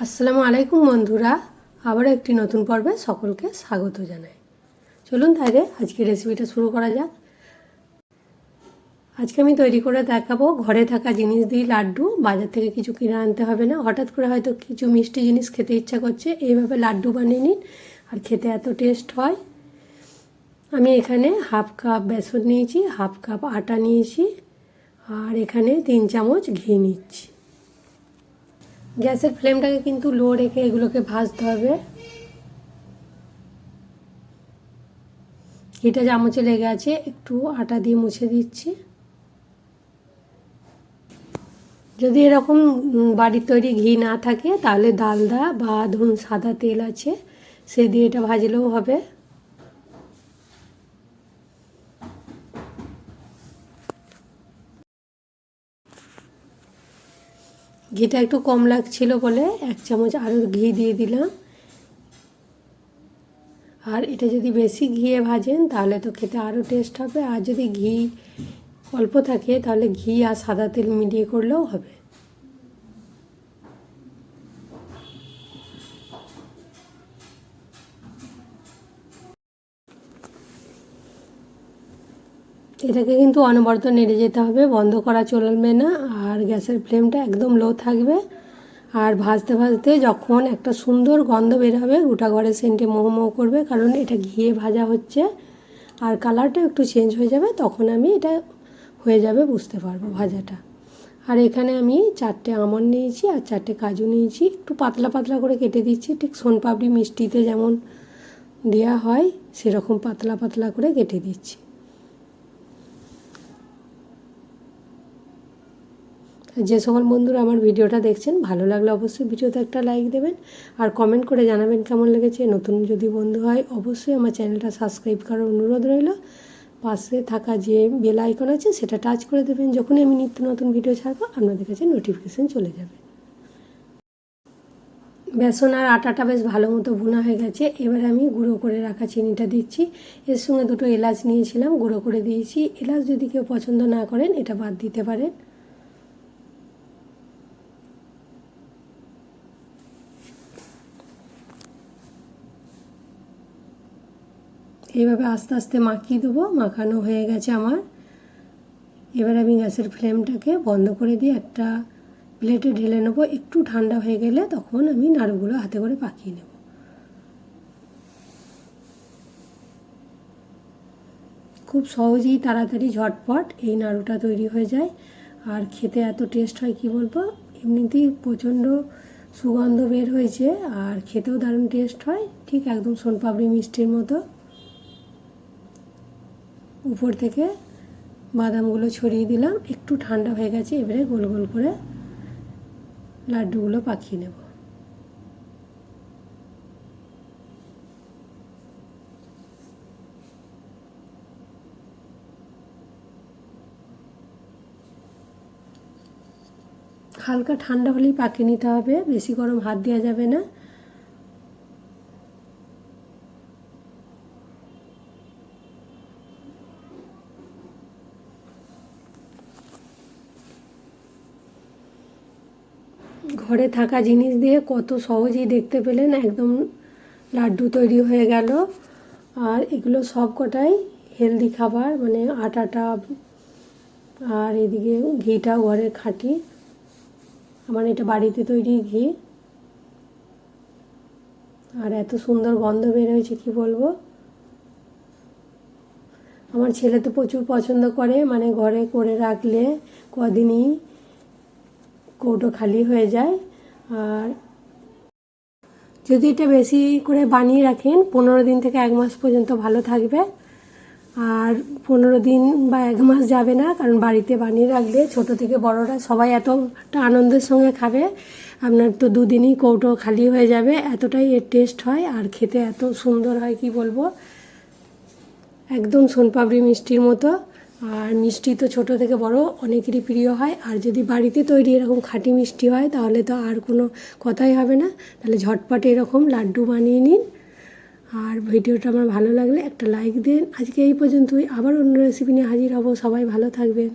আসসালামু আলাইকুম বন্ধুরা, আবার একটি নতুন পর্বে সকলকে স্বাগত জানাই। চলুন তাহলে আজকে রেসিপিটা শুরু করা যাক। আজকে আমি তৈরি করে দেখাবো ঘরে থাকা জিনিস দিয়ে লাড্ডু। বাজার থেকে কিছু কিনে আনতে হবে না। হঠাৎ করে হয়তো কিছু মিষ্টি জিনিস খেতে ইচ্ছা করছে, এইভাবে লাড্ডু বানিয়ে নিন, আর খেতে এত টেস্ট হয়। আমি এখানে হাফ কাপ বেসন নিয়েছি, হাফ কাপ আটা নিয়েছি, আর এখানে 3 চামচ ঘি নিচ্ছি। গ্যাসের ফ্লেমটাকে কিন্তু লো রেখে এগুলোকে ভাজতে হবে। ঘিটা চামচে লেগে আছে, একটু আটা দিয়ে মুছে দিচ্ছি। যদি এরকম বাড়ির তৈরি ঘি না থাকে তাহলে ডালডা বা ধরুন সাদা তেল আছে, সে দিয়ে এটা ভাজলেও হবে। ঘিটা একটু কম লাগছিল বলে 1 চামচ আরও ঘি দিয়ে দিলাম। আর এটা যদি বেশি ঘিয়ে ভাজেন তাহলে তো খেতে আরও টেস্ট হবে, আর যদি ঘি অল্প থাকে তাহলে ঘি আর সাদা তেল মিলিয়ে করলেও হবে। এটাকে কিন্তু অনবরত নেড়ে যেতে হবে, বন্ধ করা চলবে না, আর গ্যাসের ফ্লেমটা একদম লো থাকবে। আর ভাজতে ভাজতে যখন একটা সুন্দর গন্ধ বের হবে, গোটা ঘরে সেন্টে মোহমোহ করবে, কারণ এটা ঘিয়ে ভাজা হচ্ছে, আর কালারটা একটু চেঞ্জ হয়ে যাবে, তখন আমি এটা হয়ে যাবে বুঝতে পারবো ভাজাটা। আর এখানে আমি 4টে আমন্ড নিয়েছি আর 4টে কাজু নিয়েছি, একটু পাতলা পাতলা করে কেটে দিচ্ছি, ঠিক সোনপাপড়ি মিষ্টিতে যেমন দেওয়া হয় সেরকম পাতলা পাতলা করে কেটে দিচ্ছি। যে সকল বন্ধুরা আমার ভিডিওটা দেখছেন, ভালো লাগলে অবশ্যই ভিডিওতে একটা লাইক দেবেন, আর কমেন্ট করে জানাবেন কেমন লেগেছে। নতুন যদি বন্ধু হয় অবশ্যই আমার চ্যানেলটা সাবস্ক্রাইব করার অনুরোধ রইল। পাশে থাকা যে বেল আইকন আছে সেটা টাচ করে দেবেন, যখনই আমি নিত্য নতুন ভিডিও ছাড়বো আপনাদের কাছে নোটিফিকেশান চলে যাবে। বেসন আর আটাটা বেশ ভালো মতো ভুনা হয়ে গেছে। এবার আমি গুঁড়ো করে রাখা চিনিটা দিচ্ছি। এর সঙ্গে 2টো এলাচ নিয়েছিলাম, গুঁড়ো করে দিয়েছি। এলাচ যদি কেউ পছন্দ না করেন এটা বাদ দিতে পারেন। এইভাবে আস্তে আস্তে মাখিয়ে দেবো। মাখানো হয়ে গেছে আমার। এবার আমি গ্যাসের ফ্লেমটাকে বন্ধ করে দিয়ে একটা প্লেটে ঢেলে নেবো। একটু ঠান্ডা হয়ে গেলে তখন আমি নাড়ুগুলো হাতে করে পাকিয়ে নেব। খুব সহজেই তাড়াতাড়ি ঝটপট এই নাড়ুটা তৈরি হয়ে যায়, আর খেতে এত টেস্ট হয় কি বলবো। এমনিতেই প্রচণ্ড সুগন্ধ বের হয়েছে, আর খেতেও দারুণ টেস্ট হয়, ঠিক একদম সোনপাপড়ি মিষ্টির মতো। উপর থেকে বাদামগুলো ছড়িয়ে দিলাম। একটু ঠান্ডা হয়ে গেছে, এবারে গোল গোল করে লাড্ডুগুলো পাকিয়ে নেব। হালকা ঠান্ডা হলেই পাকিয়ে নিতে হবে, বেশি গরম হাত দেওয়া যাবে না। ঘরে থাকা জিনিস দিয়ে কত সহজেই দেখতে পেলেন, একদম লাড্ডু তৈরি হয়ে গেল। আর এগুলো সব কটাই হেলদি খাবার, মানে আটাটা আর এদিকে ঘিটাও ঘরে খাঁটি। আমার এটা বাড়িতে তৈরি ঘি, আর এত সুন্দর গন্ধ বের হয়েছে কি বলবো। আমার ছেলে তো প্রচুর পছন্দ করে, মানে ঘরে করে রাখলে কদিনই কৌটো খালি হয়ে যায়। আর যদি এটা বেশি করে বানিয়ে রাখেন 15 দিন থেকে 1 মাস পর্যন্ত ভালো থাকবে। আর 15 দিন বা 1 মাস যাবে না, কারণ বাড়িতে বানিয়ে রাখলে ছোট থেকে বড়রা সবাই এতটা আনন্দের সঙ্গে খাবে, আপনার তো 2 দিনই কৌটো খালি হয়ে যাবে। এতটাই এর টেস্ট হয়, আর খেতে এত সুন্দর হয় কি বলবো, একদম সোনপাপড়ি মিষ্টির মতো। আর মিষ্টি তো ছোট থেকে বড় অনেকেরই প্রিয় হয়, আর যদি বাড়িতে তৈরি এরকম খাঁটি মিষ্টি হয় তাহলে তো আর কোনো কথাই হবে না। তাহলে ঝটপট এরকম লাড্ডু বানিয়ে নিন। আর ভিডিওটা আমার ভালো লাগলে একটা লাইক দিন। আজকে এই পর্যন্তই, আবার অন্য রেসিপি নিয়ে হাজির হব। সবাই ভালো থাকবেন।